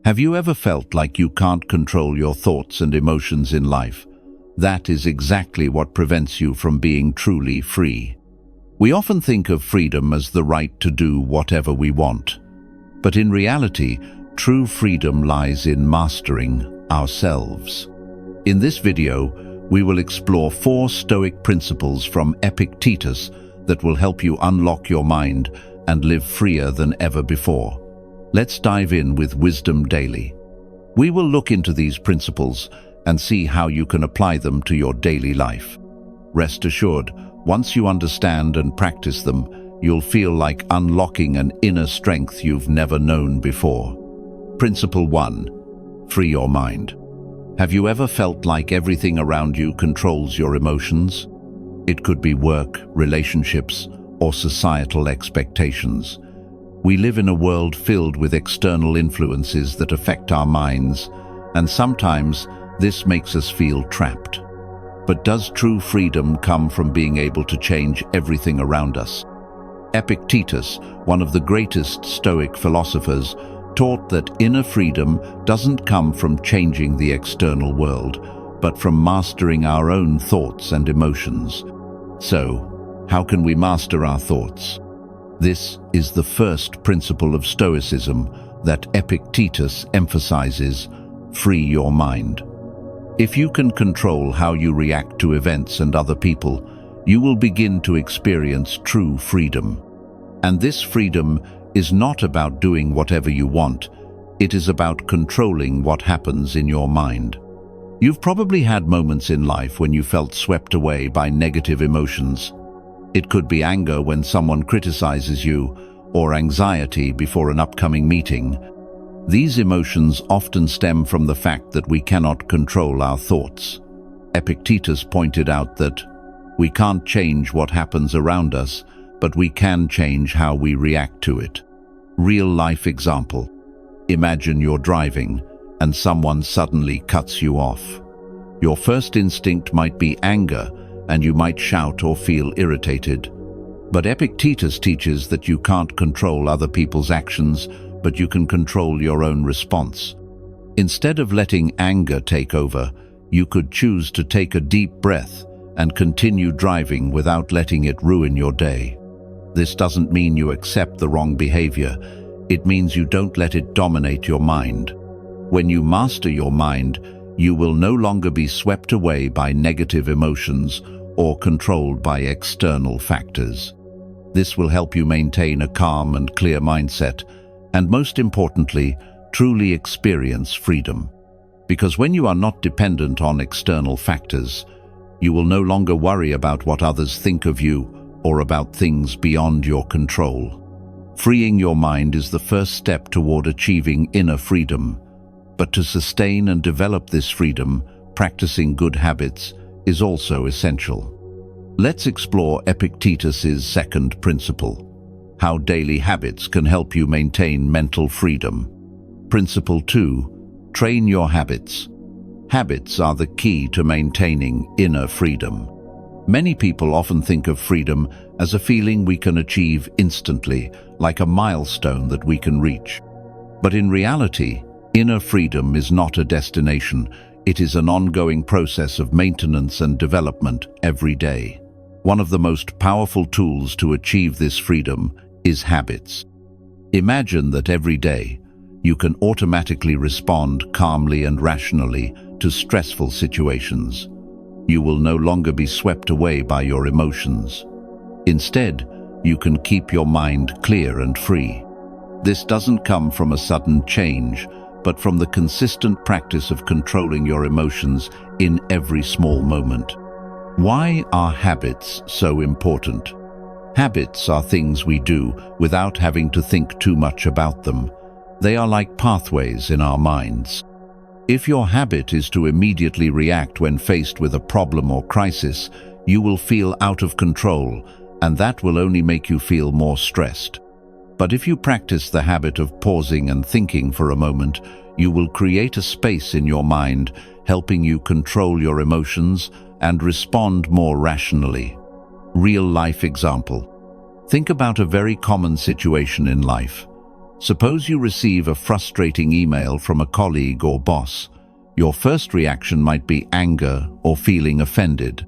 Have you ever felt like you can't control your thoughts and emotions in life? That is exactly what prevents you from being truly free. We often think of freedom as the right to do whatever we want. But in reality, true freedom lies in mastering ourselves. In this video, we will explore 4 Stoic principles from Epictetus that will help you unlock your mind and live freer than ever before. Let's dive in with Wisdom Daily. We will look into these principles and see how you can apply them to your daily life. Rest assured, once you understand and practice them, you'll feel like unlocking an inner strength you've never known before. Principle 1. Free your mind. Have you ever felt like everything around you controls your emotions? It could be work, relationships, or societal expectations. We live in a world filled with external influences that affect our minds, and sometimes this makes us feel trapped. But does true freedom come from being able to change everything around us? Epictetus, one of the greatest Stoic philosophers, taught that inner freedom doesn't come from changing the external world, but from mastering our own thoughts and emotions. So, how can we master our thoughts? This is the first principle of Stoicism that Epictetus emphasizes: free your mind. If you can control how you react to events and other people, you will begin to experience true freedom. And this freedom is not about doing whatever you want, it is about controlling what happens in your mind. You've probably had moments in life when you felt swept away by negative emotions. It could be anger when someone criticizes you, or anxiety before an upcoming meeting. These emotions often stem from the fact that we cannot control our thoughts. Epictetus pointed out that we can't change what happens around us, but we can change how we react to it. Real-life example. Imagine you're driving, and someone suddenly cuts you off. Your first instinct might be anger, and you might shout or feel irritated. But Epictetus teaches that you can't control other people's actions, but you can control your own response. Instead of letting anger take over, you could choose to take a deep breath and continue driving without letting it ruin your day. This doesn't mean you accept the wrong behavior. It means you don't let it dominate your mind. When you master your mind, you will no longer be swept away by negative emotions or controlled by external factors. This will help you maintain a calm and clear mindset, and most importantly, truly experience freedom. Because when you are not dependent on external factors, you will no longer worry about what others think of you or about things beyond your control. Freeing your mind is the first step toward achieving inner freedom. But to sustain and develop this freedom, practicing good habits is also essential. Let's explore Epictetus's second principle: how daily habits can help you maintain mental freedom. Principle 2. Train your habits. Habits are the key to maintaining inner freedom. Many people often think of freedom as a feeling we can achieve instantly, like a milestone that we can reach. But in reality, inner freedom is not a destination, it is an ongoing process of maintenance and development every day. One of the most powerful tools to achieve this freedom is habits. Imagine that every day, you can automatically respond calmly and rationally to stressful situations. You will no longer be swept away by your emotions. Instead, you can keep your mind clear and free. This doesn't come from a sudden change, but from the consistent practice of controlling your emotions in every small moment. Why are habits so important? Habits are things we do without having to think too much about them. They are like pathways in our minds. If your habit is to immediately react when faced with a problem or crisis, you will feel out of control, and that will only make you feel more stressed. But if you practice the habit of pausing and thinking for a moment, you will create a space in your mind, helping you control your emotions and respond more rationally. Real-life example. Think about a very common situation in life. Suppose you receive a frustrating email from a colleague or boss. Your first reaction might be anger or feeling offended.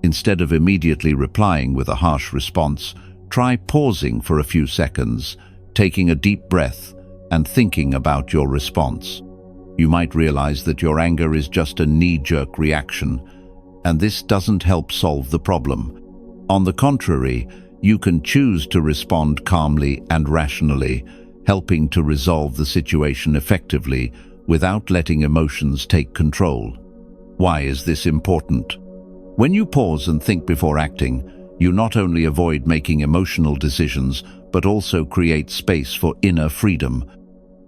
Instead of immediately replying with a harsh response, try pausing for a few seconds, taking a deep breath, and thinking about your response. You might realize that your anger is just a knee-jerk reaction, and this doesn't help solve the problem. On the contrary, you can choose to respond calmly and rationally, helping to resolve the situation effectively without letting emotions take control. Why is this important? When you pause and think before acting, you not only avoid making emotional decisions, but also create space for inner freedom.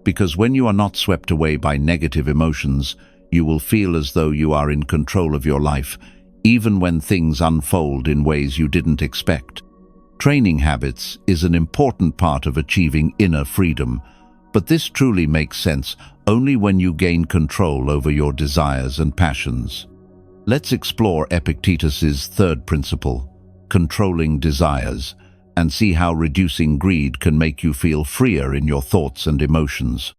Because when you are not swept away by negative emotions, you will feel as though you are in control of your life, even when things unfold in ways you didn't expect. Training habits is an important part of achieving inner freedom, but this truly makes sense only when you gain control over your desires and passions. Let's explore Epictetus's third principle, controlling desires, and see how reducing greed can make you feel freer in your thoughts and emotions.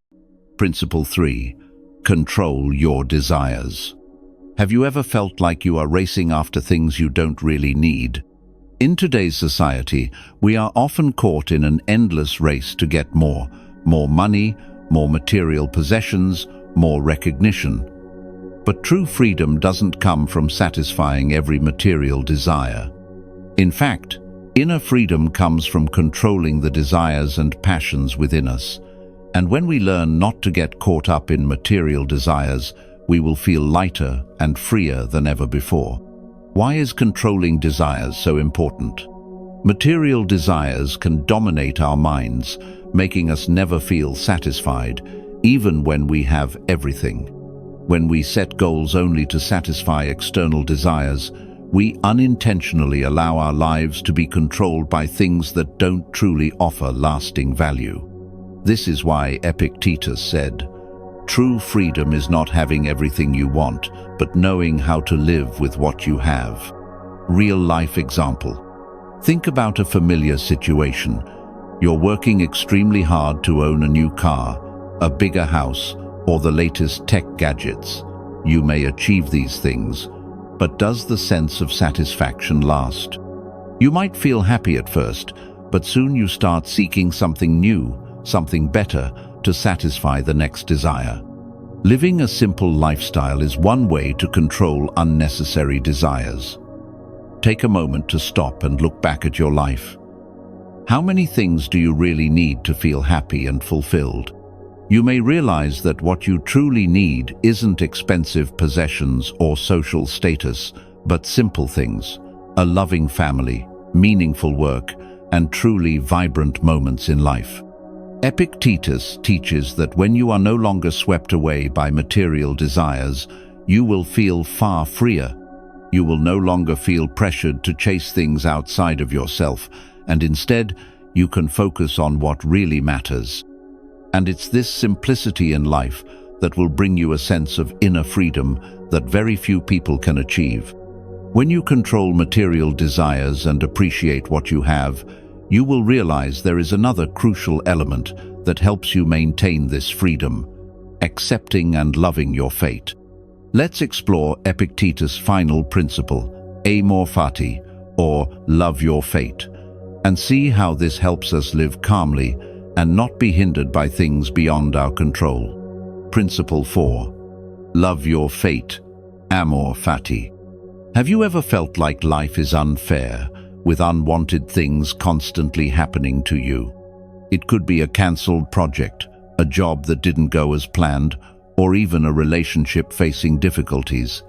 Principle 3. Control your desires. Have you ever felt like you are racing after things you don't really need? In today's society, we are often caught in an endless race to get more money, more material possessions, more recognition. But true freedom doesn't come from satisfying every material desire. In fact, inner freedom comes from controlling the desires and passions within us. And when we learn not to get caught up in material desires, we will feel lighter and freer than ever before. Why is controlling desires so important? Material desires can dominate our minds, making us never feel satisfied, even when we have everything. When we set goals only to satisfy external desires, we unintentionally allow our lives to be controlled by things that don't truly offer lasting value. This is why Epictetus said, "True freedom is not having everything you want, but knowing how to live with what you have." Real-life example. Think about a familiar situation. You're working extremely hard to own a new car, a bigger house, or the latest tech gadgets. You may achieve these things, but does the sense of satisfaction last? You might feel happy at first, but soon you start seeking something new, something better, to satisfy the next desire. Living a simple lifestyle is one way to control unnecessary desires. Take a moment to stop and look back at your life. How many things do you really need to feel happy and fulfilled? You may realize that what you truly need isn't expensive possessions or social status, but simple things: a loving family, meaningful work, and truly vibrant moments in life. Epictetus teaches that when you are no longer swept away by material desires, you will feel far freer. You will no longer feel pressured to chase things outside of yourself, and instead, you can focus on what really matters. And it's this simplicity in life that will bring you a sense of inner freedom that very few people can achieve. When you control material desires and appreciate what you have, you will realize there is another crucial element that helps you maintain this freedom: accepting and loving your fate. Let's explore Epictetus' final principle, amor fati, or love your fate, and see how this helps us live calmly and not be hindered by things beyond our control. Principle 4. Love your fate, amor fati. Have you ever felt like life is unfair, with unwanted things constantly happening to you? It could be a cancelled project, a job that didn't go as planned, or even a relationship facing difficulties.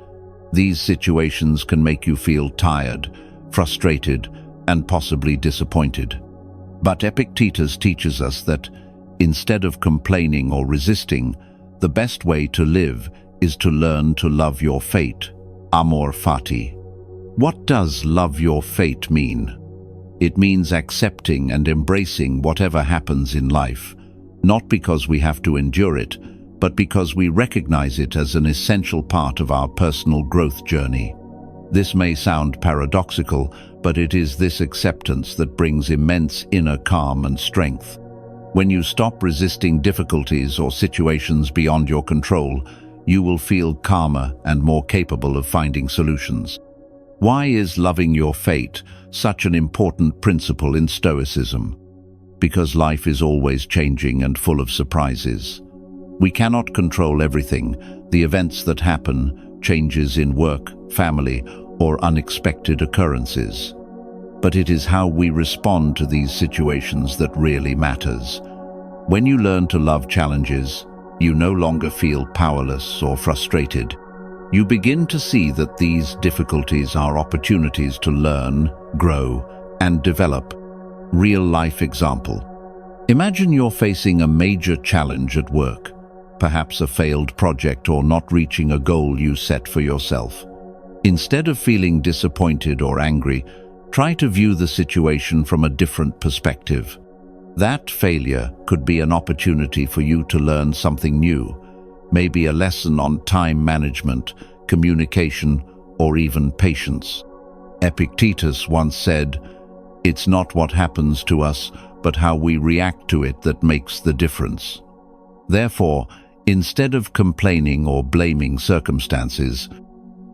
These situations can make you feel tired, frustrated, and possibly disappointed. But Epictetus teaches us that, instead of complaining or resisting, the best way to live is to learn to love your fate, amor fati. What does love your fate mean? It means accepting and embracing whatever happens in life, not because we have to endure it, but because we recognize it as an essential part of our personal growth journey. This may sound paradoxical, but it is this acceptance that brings immense inner calm and strength. When you stop resisting difficulties or situations beyond your control, you will feel calmer and more capable of finding solutions. Why is loving your fate such an important principle in Stoicism? Because life is always changing and full of surprises. We cannot control everything, the events that happen, changes in work, family, or unexpected occurrences. But it is how we respond to these situations that really matters. When you learn to love challenges, you no longer feel powerless or frustrated. You begin to see that these difficulties are opportunities to learn, grow, and develop. Real-life example. Imagine you're facing a major challenge at work, perhaps a failed project or not reaching a goal you set for yourself. Instead of feeling disappointed or angry, try to view the situation from a different perspective. That failure could be an opportunity for you to learn something new, maybe a lesson on time management, communication, or even patience. Epictetus once said, "It's not what happens to us, but how we react to it that makes the difference." Therefore, instead of complaining or blaming circumstances,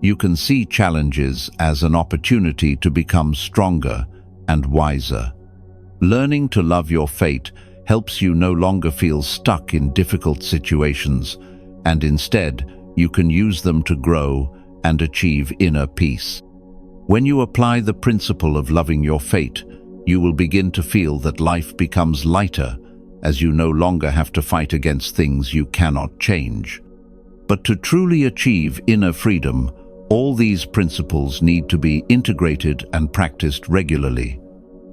you can see challenges as an opportunity to become stronger and wiser. Learning to love your fate helps you no longer feel stuck in difficult situations, and instead, you can use them to grow and achieve inner peace. When you apply the principle of loving your fate, you will begin to feel that life becomes lighter, as you no longer have to fight against things you cannot change. But to truly achieve inner freedom, all these principles need to be integrated and practiced regularly.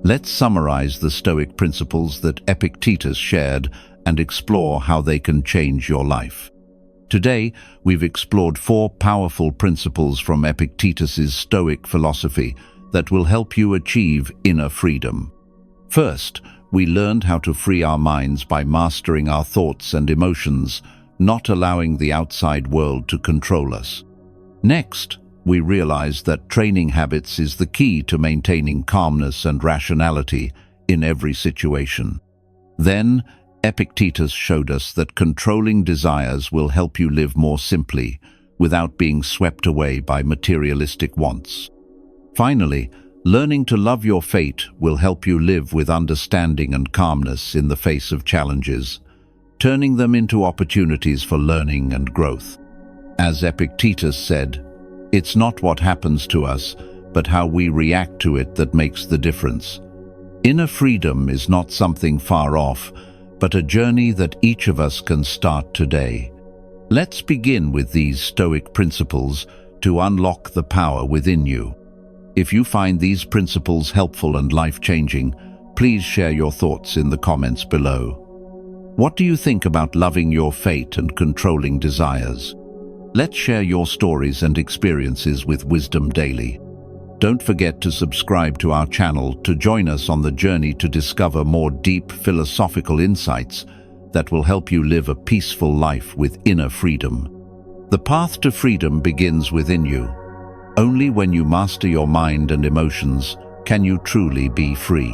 Let's summarize the Stoic principles that Epictetus shared and explore how they can change your life. Today, we've explored 4 powerful principles from Epictetus's Stoic philosophy that will help you achieve inner freedom. First, we learned how to free our minds by mastering our thoughts and emotions, not allowing the outside world to control us. Next, we realized that training habits is the key to maintaining calmness and rationality in every situation. Then, Epictetus showed us that controlling desires will help you live more simply, without being swept away by materialistic wants. Finally, learning to love your fate will help you live with understanding and calmness in the face of challenges, turning them into opportunities for learning and growth. As Epictetus said, "It's not what happens to us, but how we react to it that makes the difference." Inner freedom is not something far off, but a journey that each of us can start today. Let's begin with these Stoic principles to unlock the power within you. If you find these principles helpful and life-changing, please share your thoughts in the comments below. What do you think about loving your fate and controlling desires? Let's share your stories and experiences with Wisdom Daily. Don't forget to subscribe to our channel to join us on the journey to discover more deep philosophical insights that will help you live a peaceful life with inner freedom. The path to freedom begins within you. Only when you master your mind and emotions can you truly be free.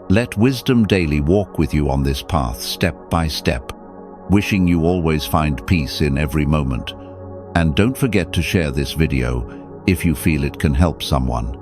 Let Wisdom Daily walk with you on this path step by step, wishing you always find peace in every moment. And don't forget to share this video if you feel it can help someone.